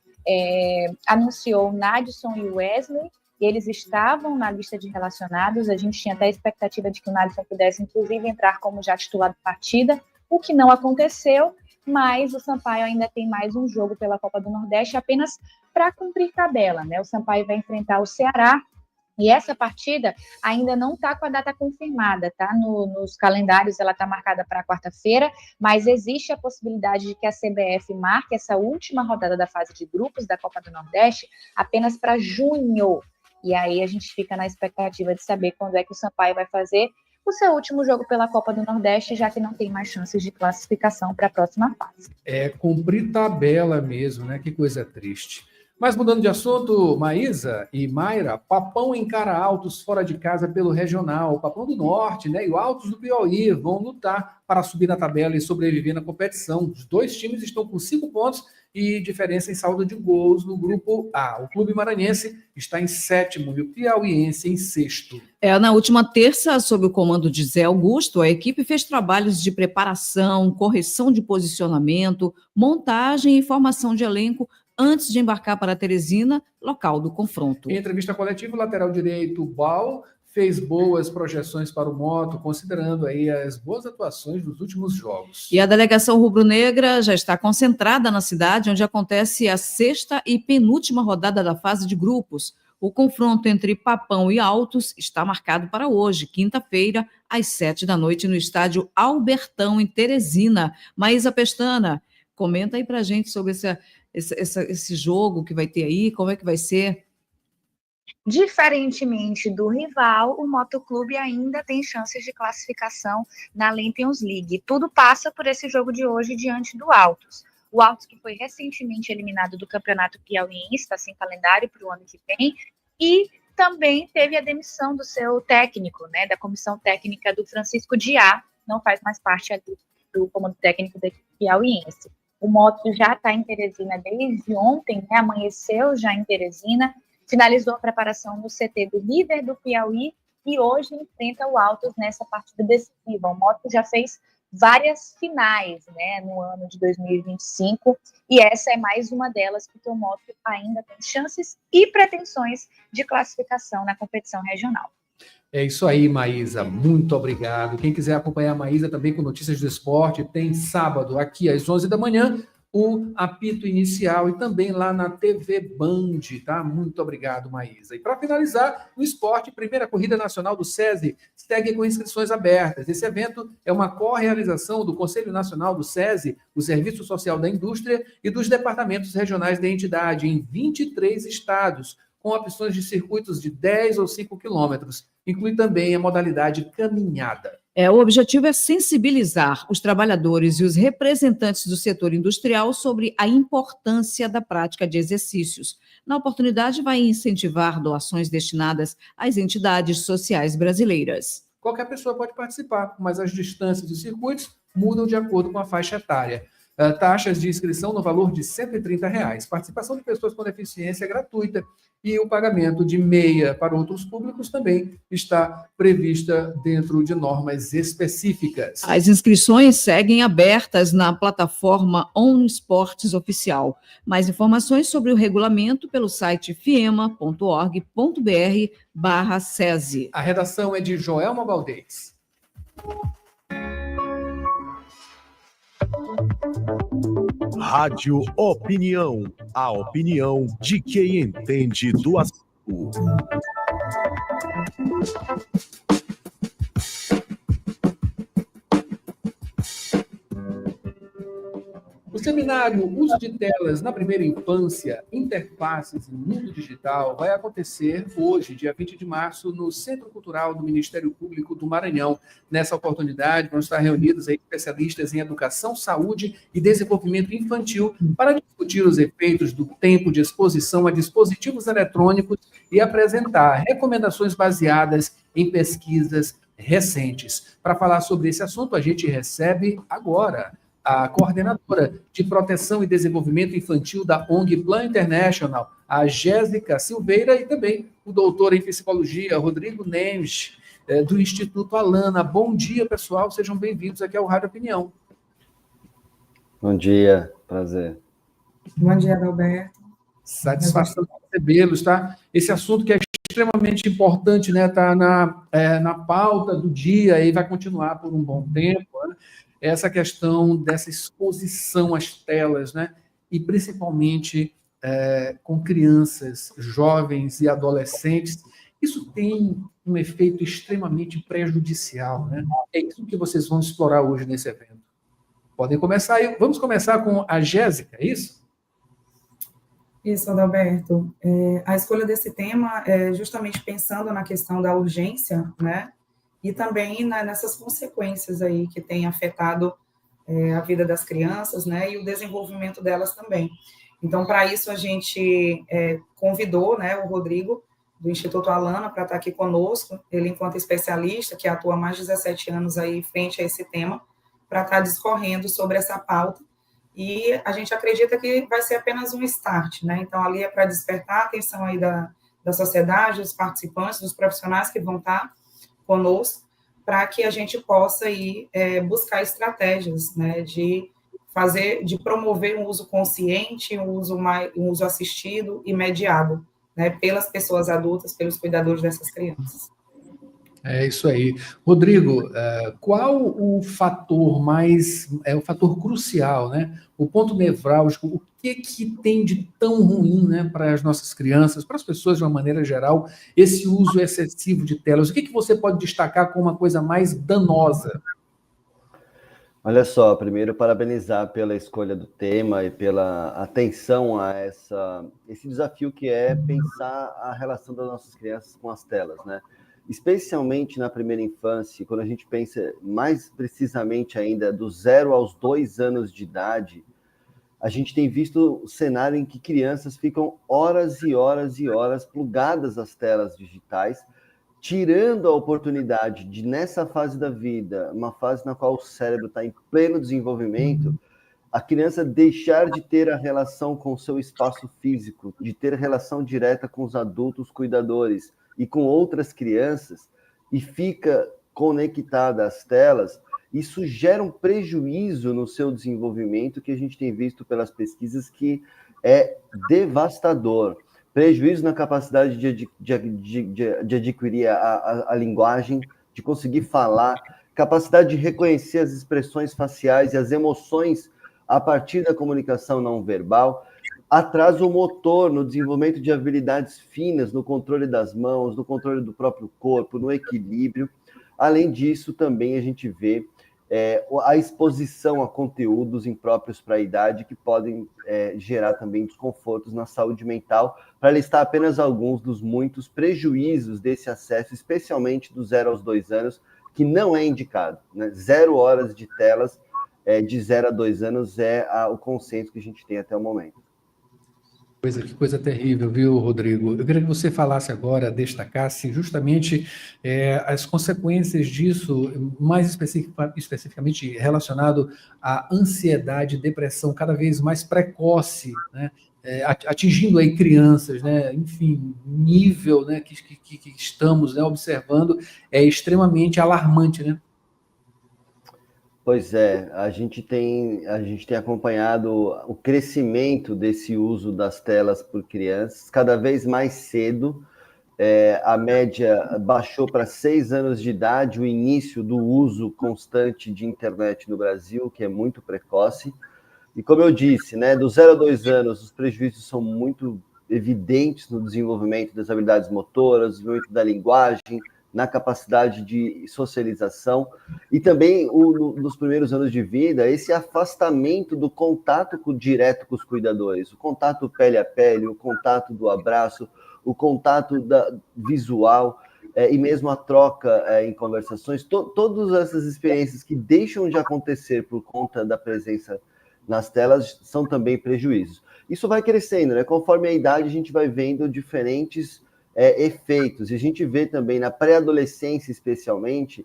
E: anunciou Nadson e Wesley, e eles estavam na lista de relacionados. A gente tinha até a expectativa de que o Nadson pudesse, inclusive, entrar como já titular da partida, o que não aconteceu, mas o Sampaio ainda tem mais um jogo pela Copa do Nordeste, apenas para cumprir tabela, né? O Sampaio vai enfrentar o Ceará, e essa partida ainda não está com a data confirmada, tá? Nos calendários ela está marcada para quarta-feira, mas existe a possibilidade de que a CBF marque essa última rodada da fase de grupos da Copa do Nordeste apenas para junho. E aí a gente fica na expectativa de saber quando é que o Sampaio vai fazer o seu último jogo pela Copa do Nordeste, já que não tem mais chances de classificação para a próxima fase.
A: Cumprir tabela mesmo, né? Que coisa triste. Mas mudando de assunto, Maísa e Mayra, Papão encara Altos fora de casa pelo Regional. O Papão do Norte, né, e o Altos do Piauí vão lutar para subir na tabela e sobreviver na competição. Os 2 times estão com 5 pontos e diferença em saldo de gols no grupo A. O Clube Maranhense está em 7º e o Piauiense em 6º.
F: Na última terça, sob o comando de Zé Augusto, a equipe fez trabalhos de preparação, correção de posicionamento, montagem e formação de elenco antes de embarcar para Teresina, local do confronto.
A: Em entrevista coletiva, o lateral direito, Bal, fez boas projeções para o Moto, considerando aí as boas atuações dos últimos jogos.
F: E a delegação rubro-negra já está concentrada na cidade, onde acontece a 6ª e penúltima rodada da fase de grupos. O confronto entre Papão e Altos está marcado para hoje, quinta-feira, às 7h, no estádio Albertão, em Teresina. Maísa Pestana, comenta aí para a gente sobre esse jogo que vai ter aí, como é que vai ser?
E: Diferentemente do rival, o Motoclube ainda tem chances de classificação na Champions League. Tudo passa por esse jogo de hoje diante do Altos. O Altos, que foi recentemente eliminado do Campeonato Piauiense, está sem calendário para o ano que vem, e também teve a demissão do seu técnico, né, da comissão técnica do Francisco Diá, não faz mais parte do comando técnico da Piauiense. O módulo já está em Teresina desde ontem, né? Amanheceu já em Teresina, finalizou a preparação no CT do líder do Piauí e hoje enfrenta o Altos nessa partida decisiva. O módulo já fez várias finais, né, no ano de 2025, e essa é mais uma delas, porque o Módulo ainda tem chances e pretensões de classificação na competição regional.
A: É isso aí, Maísa. Muito obrigado. Quem quiser acompanhar a Maísa também com notícias do esporte, tem sábado, aqui às 11 da manhã, o apito inicial e também lá na TV Band, tá? Muito obrigado, Maísa. E para finalizar, no esporte, primeira corrida nacional do SESI segue com inscrições abertas. Esse evento é uma co-realização do Conselho Nacional do SESI, o Serviço Social da Indústria e dos departamentos regionais da entidade em 23 estados, com opções de circuitos de 10 ou 5 quilômetros. Inclui também a modalidade caminhada.
F: O objetivo é sensibilizar os trabalhadores e os representantes do setor industrial sobre a importância da prática de exercícios. Na oportunidade, vai incentivar doações destinadas às entidades sociais brasileiras.
A: Qualquer pessoa pode participar, mas as distâncias e circuitos mudam de acordo com a faixa etária. Taxas de inscrição no valor de R$ 130. Participação de pessoas com deficiência é gratuita e o pagamento de meia para outros públicos também está prevista dentro de normas específicas.
F: As inscrições seguem abertas na plataforma ONU Esportes Oficial. Mais informações sobre o regulamento pelo site fiema.org.br/SESI.
A: A redação é de Joelma Valdez.
C: Rádio Opinião, a opinião de quem entende do assunto.
A: O seminário Uso de Telas na Primeira Infância, Interfaces e Mundo Digital vai acontecer hoje, dia 20 de março, no Centro Cultural do Ministério Público do Maranhão. Nessa oportunidade, vão estar reunidos aí especialistas em educação, saúde e desenvolvimento infantil para discutir os efeitos do tempo de exposição a dispositivos eletrônicos e apresentar recomendações baseadas em pesquisas recentes. Para falar sobre esse assunto, a gente recebe agora a coordenadora de Proteção e Desenvolvimento Infantil da ONG Plan International, a Jéssica Silveira, e também o doutor em Psicologia, Rodrigo Nemes, do Instituto Alana. Bom dia, pessoal. Sejam bem-vindos aqui ao Rádio Opinião.
J: Bom dia, prazer.
K: Bom dia, Adalberto.
A: Satisfação de recebê-los, tá? Esse assunto que é extremamente importante, né? Está na pauta do dia e vai continuar por um bom tempo, né? Essa questão dessa exposição às telas, né? E principalmente com crianças, jovens e adolescentes, isso tem um efeito extremamente prejudicial, né? É isso que vocês vão explorar hoje nesse evento. Podem começar aí. Vamos começar com a Jéssica, é isso?
K: Isso, Adalberto. A escolha desse tema é justamente pensando na questão da urgência, né? E também nessas consequências aí que tem afetado a vida das crianças, né, e o desenvolvimento delas também. Então, para isso, a gente convidou, né, o Rodrigo, do Instituto Alana, para estar aqui conosco, ele enquanto especialista, que atua há mais de 17 anos aí frente a esse tema, para estar discorrendo sobre essa pauta, e a gente acredita que vai ser apenas um start, né, então ali é para despertar a atenção aí da sociedade, dos participantes, dos profissionais que vão estar conosco, para que a gente possa ir buscar estratégias, né, de promover um uso consciente, um uso assistido e mediado, né, pelas pessoas adultas, pelos cuidadores dessas crianças.
A: É isso aí. Rodrigo, qual o fator o fator crucial, né? O ponto nevrálgico, o que tem de tão ruim, né, para as nossas crianças, para as pessoas de uma maneira geral, esse uso excessivo de telas? O que você pode destacar como uma coisa mais danosa?
J: Olha só, primeiro parabenizar pela escolha do tema e pela atenção a esse desafio que é pensar a relação das nossas crianças com as telas, né? Especialmente na primeira infância, quando a gente pensa mais precisamente ainda do 0 aos 2 anos de idade, a gente tem visto o cenário em que crianças ficam horas e horas e horas plugadas às telas digitais, tirando a oportunidade de, nessa fase da vida, uma fase na qual o cérebro está em pleno desenvolvimento, a criança deixar de ter a relação com o seu espaço físico, de ter relação direta com os adultos cuidadores e com outras crianças, e fica conectada às telas, isso gera um prejuízo no seu desenvolvimento que a gente tem visto pelas pesquisas que é devastador. Prejuízo na capacidade de adquirir a linguagem, de conseguir falar, capacidade de reconhecer as expressões faciais e as emoções a partir da comunicação não verbal, atraso motor no desenvolvimento de habilidades finas, no controle das mãos, no controle do próprio corpo, no equilíbrio. Além disso, também a gente vê a exposição a conteúdos impróprios para a idade que podem gerar também desconfortos na saúde mental, para listar apenas alguns dos muitos prejuízos desse acesso, especialmente do 0 aos 2 anos, que não é indicado, né? 0 horas de telas de 0 a 2 anos é o consenso que a gente tem até o momento.
A: Que coisa terrível, viu, Rodrigo? Eu queria que você falasse agora, destacasse justamente as consequências disso, mais especificamente relacionado à ansiedade e depressão cada vez mais precoce, né? Atingindo aí crianças, né? Enfim, nível, né, que estamos, né, observando é extremamente alarmante, né?
J: Pois é, a gente tem acompanhado o crescimento desse uso das telas por crianças cada vez mais cedo. A média baixou para 6 anos de idade o início do uso constante de internet no Brasil, que é muito precoce. E como eu disse, né, do 0 a 2 anos, os prejuízos são muito evidentes no desenvolvimento das habilidades motoras, desenvolvimento da linguagem, na capacidade de socialização, e também nos primeiros anos de vida, esse afastamento do contato direto com os cuidadores, o contato pele a pele, o contato do abraço, o contato visual, e mesmo a troca em conversações, todas essas experiências que deixam de acontecer por conta da presença nas telas são também prejuízos. Isso vai crescendo, né? Conforme a idade, a gente vai vendo diferentes efeitos. E a gente vê também na pré-adolescência, especialmente,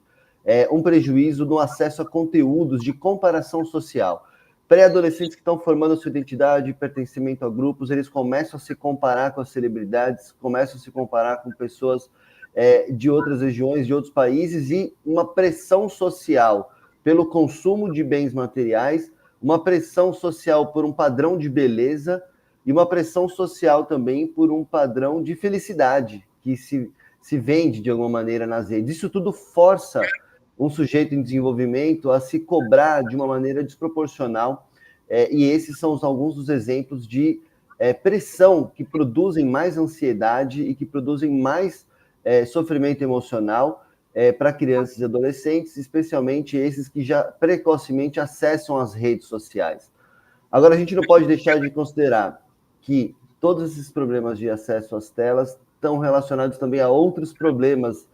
J: um prejuízo no acesso a conteúdos de comparação social. Pré-adolescentes que estão formando a sua identidade e pertencimento a grupos, eles começam a se comparar com as celebridades, começam a se comparar com pessoas de outras regiões, de outros países, e uma pressão social pelo consumo de bens materiais, uma pressão social por um padrão de beleza, e uma pressão social também por um padrão de felicidade que se vende de alguma maneira nas redes. Isso tudo força um sujeito em desenvolvimento a se cobrar de uma maneira desproporcional, e esses são alguns dos exemplos de pressão que produzem mais ansiedade e que produzem mais sofrimento emocional para crianças e adolescentes, especialmente esses que já precocemente acessam as redes sociais. Agora, a gente não pode deixar de considerar que todos esses problemas de acesso às telas estão relacionados também a outros problemas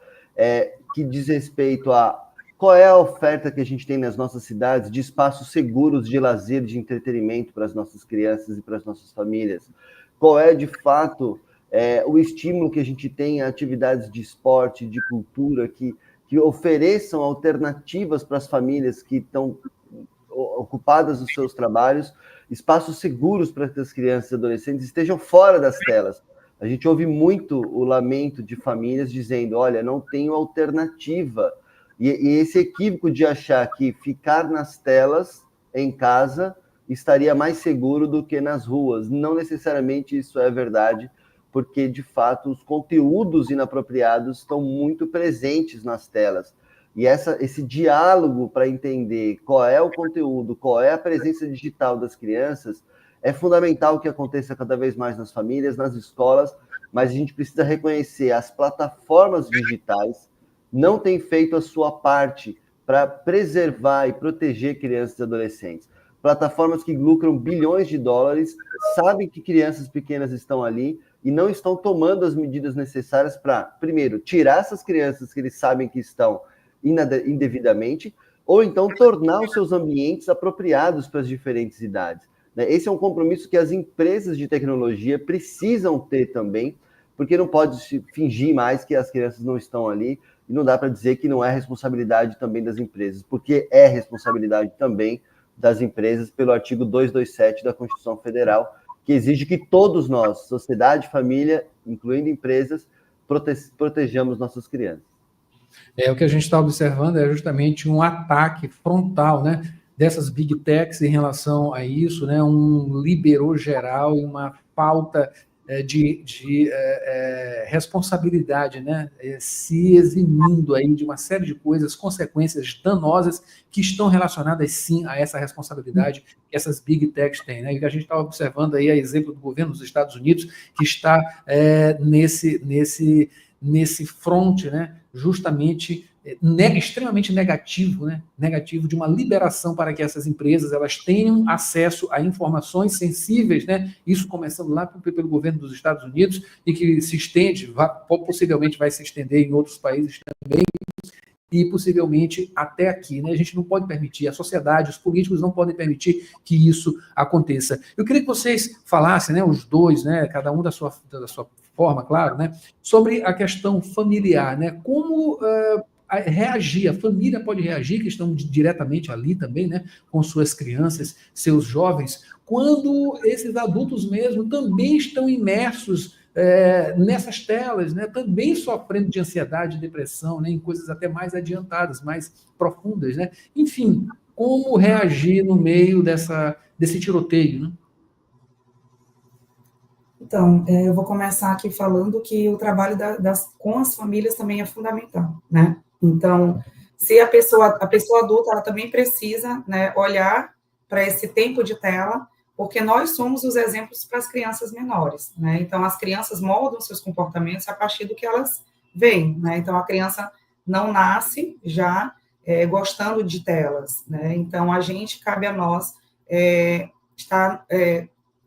J: que diz respeito a qual é a oferta que a gente tem nas nossas cidades de espaços seguros de lazer, de entretenimento para as nossas crianças e para as nossas famílias. Qual é, de fato, o estímulo que a gente tem a atividades de esporte, de cultura, que ofereçam alternativas para as famílias que estão ocupadas nos seus trabalhos, espaços seguros para que as crianças e adolescentes estejam fora das telas. A gente ouve muito o lamento de famílias dizendo, olha, não tenho alternativa. E esse equívoco de achar que ficar nas telas em casa estaria mais seguro do que nas ruas. Não necessariamente isso é verdade, porque, de fato, os conteúdos inapropriados estão muito presentes nas telas. E esse diálogo para entender qual é o conteúdo, qual é a presença digital das crianças, é fundamental que aconteça cada vez mais nas famílias, nas escolas, mas a gente precisa reconhecer as plataformas digitais não têm feito a sua parte para preservar e proteger crianças e adolescentes. Plataformas que lucram bilhões de dólares, sabem que crianças pequenas estão ali e não estão tomando as medidas necessárias para, primeiro, tirar essas crianças que eles sabem que estão indevidamente, ou então tornar os seus ambientes apropriados para as diferentes idades. Esse é um compromisso que as empresas de tecnologia precisam ter também, porque não pode se fingir mais que as crianças não estão ali, e não dá para dizer que não é responsabilidade também das empresas, porque é responsabilidade também das empresas pelo artigo 227 da Constituição Federal, que exige que todos nós, sociedade, família, incluindo empresas, protejamos nossas crianças.
A: O que a gente está observando é justamente um ataque frontal, né, dessas big techs em relação a isso, né, um liberou geral e uma falta de responsabilidade, né, se eximindo aí de uma série de coisas, consequências danosas que estão relacionadas, sim, a essa responsabilidade que essas big techs têm, né, e a gente está observando aí a exemplo do governo dos Estados Unidos, que está nesse front, né, justamente extremamente negativo, né, negativo de uma liberação para que essas empresas elas tenham acesso a informações sensíveis, né, isso começando lá pelo governo dos Estados Unidos e que se estende, possivelmente vai se estender em outros países também, e possivelmente até aqui, né? A gente não pode permitir, a sociedade, os políticos não podem permitir que isso aconteça. Eu queria que vocês falassem, né, os dois, né, cada um da sua forma, claro, né, sobre a questão familiar, né, como reagir, a família pode reagir, que estão diretamente ali também, né, com suas crianças, seus jovens, quando esses adultos mesmo também estão imersos nessas telas, né, também sofrendo de ansiedade, depressão, né, em coisas até mais adiantadas, mais profundas, né? Enfim, como reagir no meio desse tiroteio, né?
K: Então, eu vou começar aqui falando que o trabalho com as famílias também é fundamental, né? Então, se a pessoa adulta, ela também precisa, né, olhar para esse tempo de tela, porque nós somos os exemplos para as crianças menores, né? Então, as crianças moldam seus comportamentos a partir do que elas veem, né? Então, a criança não nasce já gostando de telas, né? Então, cabe a nós estar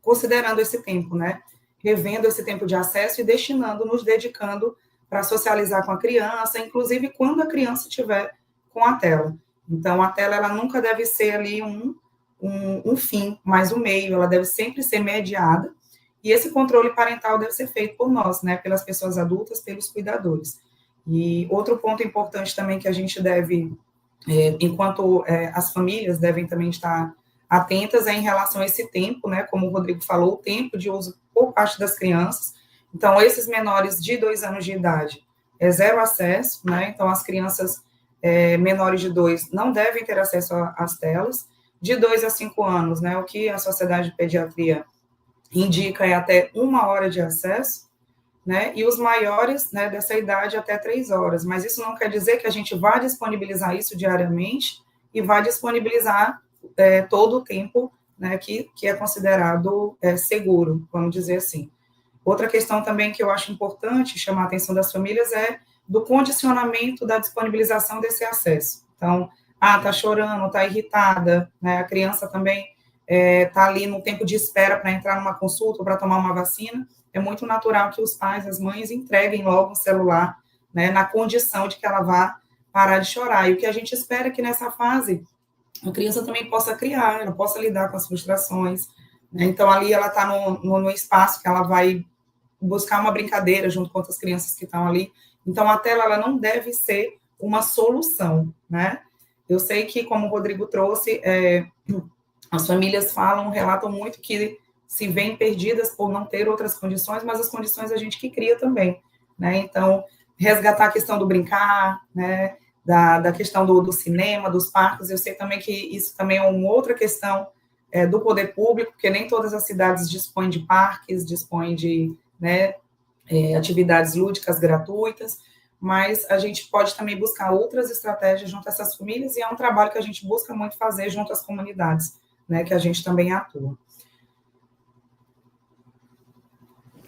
K: considerando esse tempo, né? Revendo esse tempo de acesso e nos dedicando para socializar com a criança, inclusive quando a criança estiver com a tela. Então, a tela, ela nunca deve ser ali um fim, mas um meio, ela deve sempre ser mediada, e esse controle parental deve ser feito por nós, né, pelas pessoas adultas, pelos cuidadores. E outro ponto importante também que a gente deve, enquanto as famílias devem também estar atentas, é em relação a esse tempo, né, como o Rodrigo falou, o tempo de uso por parte das crianças. Então, esses menores de 2 anos de idade, zero acesso, né, então as crianças menores de 2 não devem ter acesso às telas. De 2 a 5 anos, né, o que a Sociedade de Pediatria indica é até 1 hora de acesso, né, e os maiores, né, dessa idade até 3 horas, mas isso não quer dizer que a gente vá disponibilizar isso diariamente e vá disponibilizar todo o tempo, né, que é considerado seguro, vamos dizer assim. Outra questão também que eu acho importante chamar a atenção das famílias é do condicionamento da disponibilização desse acesso. Então, tá chorando, tá irritada, né? A criança também tá ali no tempo de espera para entrar numa consulta ou para tomar uma vacina. É muito natural que os pais, as mães entreguem logo o celular, né, na condição de que ela vá parar de chorar. E o que a gente espera é que nessa fase a criança também possa criar, ela possa lidar com as frustrações, né? Então, ali ela está no espaço que ela vai buscar uma brincadeira junto com outras crianças que estão ali. Então, a tela, ela não deve ser uma solução, né? Eu sei que, como o Rodrigo trouxe, as famílias relatam muito que se veem perdidas por não ter outras condições, mas as condições a gente que cria também, né? Então, resgatar a questão do brincar, né? Da questão do cinema, dos parques, eu sei também que isso também é uma outra questão do poder público, porque nem todas as cidades dispõem de parques, dispõem de, né, atividades lúdicas gratuitas, mas a gente pode também buscar outras estratégias junto a essas famílias, e é um trabalho que a gente busca muito fazer junto às comunidades, né, que a gente também atua.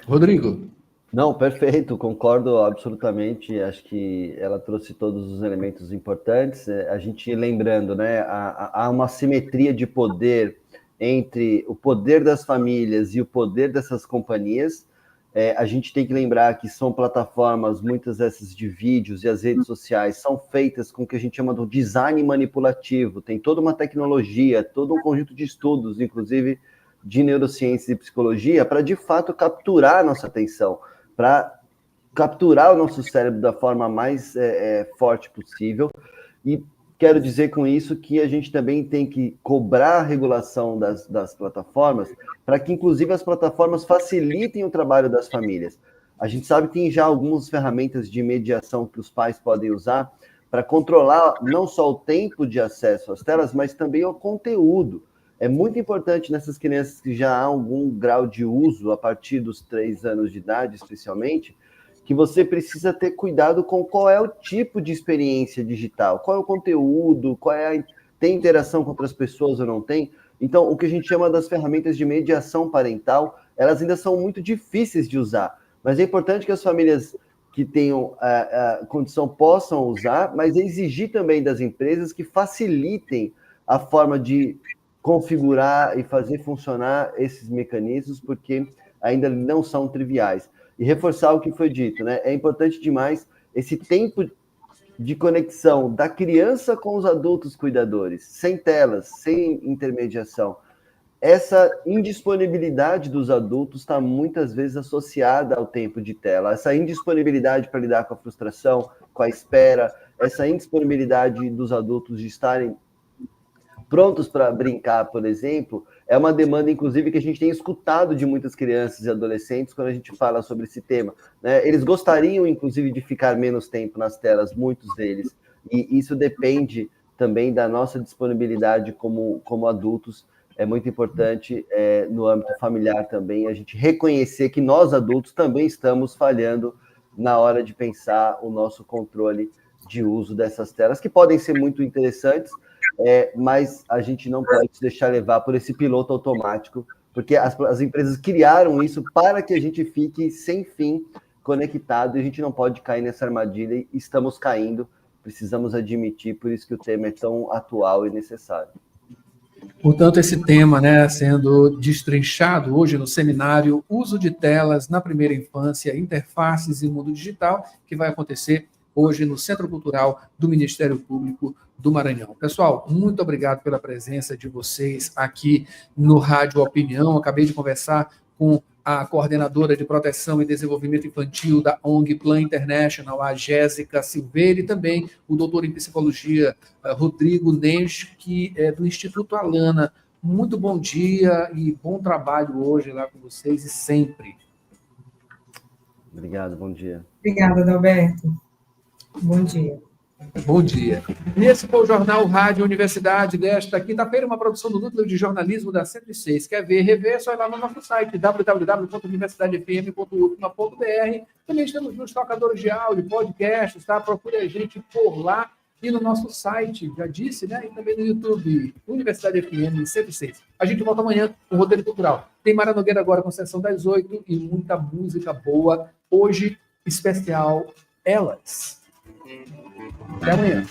A: Rodrigo.
J: Não, perfeito, concordo absolutamente, acho que ela trouxe todos os elementos importantes, a gente lembrando, né, há uma simetria de poder entre o poder das famílias e o poder dessas companhias. A gente tem que lembrar que são plataformas, muitas dessas de vídeos, e as redes sociais são feitas com o que a gente chama de design manipulativo, tem toda uma tecnologia, todo um conjunto de estudos, inclusive de neurociência e psicologia, para de fato capturar a nossa atenção, para capturar o nosso cérebro da forma mais forte possível. E quero dizer com isso que a gente também tem que cobrar a regulação das plataformas para que, inclusive, as plataformas facilitem o trabalho das famílias. A gente sabe que tem já algumas ferramentas de mediação que os pais podem usar para controlar não só o tempo de acesso às telas, mas também o conteúdo. É muito importante nessas crianças que já há algum grau de uso, a partir dos 3 anos de idade, especialmente, que você precisa ter cuidado com qual é o tipo de experiência digital, qual é o conteúdo, tem interação com outras pessoas ou não tem. Então, o que a gente chama das ferramentas de mediação parental, elas ainda são muito difíceis de usar, mas é importante que as famílias que tenham a condição possam usar, mas exigir também das empresas que facilitem a forma de configurar e fazer funcionar esses mecanismos, porque ainda não são triviais. E reforçar o que foi dito, né? É importante demais esse tempo de conexão da criança com os adultos cuidadores, sem telas, sem intermediação. Essa indisponibilidade dos adultos está muitas vezes associada ao tempo de tela. Essa indisponibilidade para lidar com a frustração, com a espera, essa indisponibilidade dos adultos de estarem prontos para brincar, por exemplo, é uma demanda, inclusive, que a gente tem escutado de muitas crianças e adolescentes quando a gente fala sobre esse tema, né? Eles gostariam, inclusive, de ficar menos tempo nas telas, muitos deles, e isso depende também da nossa disponibilidade como adultos. É muito importante, no âmbito familiar também, a gente reconhecer que nós, adultos, também estamos falhando na hora de pensar o nosso controle de uso dessas telas, que podem ser muito interessantes, mas a gente não pode se deixar levar por esse piloto automático, porque as empresas criaram isso para que a gente fique sem fim conectado, e a gente não pode cair nessa armadilha, e estamos caindo, precisamos admitir, por isso que o tema é tão atual e necessário.
A: Portanto, esse tema, né, sendo destrinchado hoje no seminário Uso de Telas na Primeira Infância, Interfaces e Mundo Digital, que vai acontecer hoje no Centro Cultural do Ministério Público do Maranhão. Pessoal, muito obrigado pela presença de vocês aqui no Rádio Opinião. Acabei de conversar com a coordenadora de Proteção e Desenvolvimento Infantil da ONG Plan International, a Jéssica Silveira, e também o doutor em Psicologia, Rodrigo Nesch, que é do Instituto Alana. Muito bom dia e bom trabalho hoje lá com vocês e sempre.
J: Obrigado, bom dia.
K: Obrigada, Adalberto. Bom dia.
A: Bom dia. Esse foi o Jornal Rádio Universidade desta quinta-feira, uma produção do Núcleo de Jornalismo da 106. Quer ver, rever, é só ir lá no nosso site, www.universidadefm.ufma.br. Também estamos nos tocadores de áudio, podcasts, tá? Procure a gente por lá e no nosso site, já disse, né? E também no YouTube, Universidade FM 106. A gente volta amanhã com o Roteiro Cultural. Tem Mara Nogueira agora com sessão das 8 e muita música boa. Hoje, especial Elas. Até amanhã.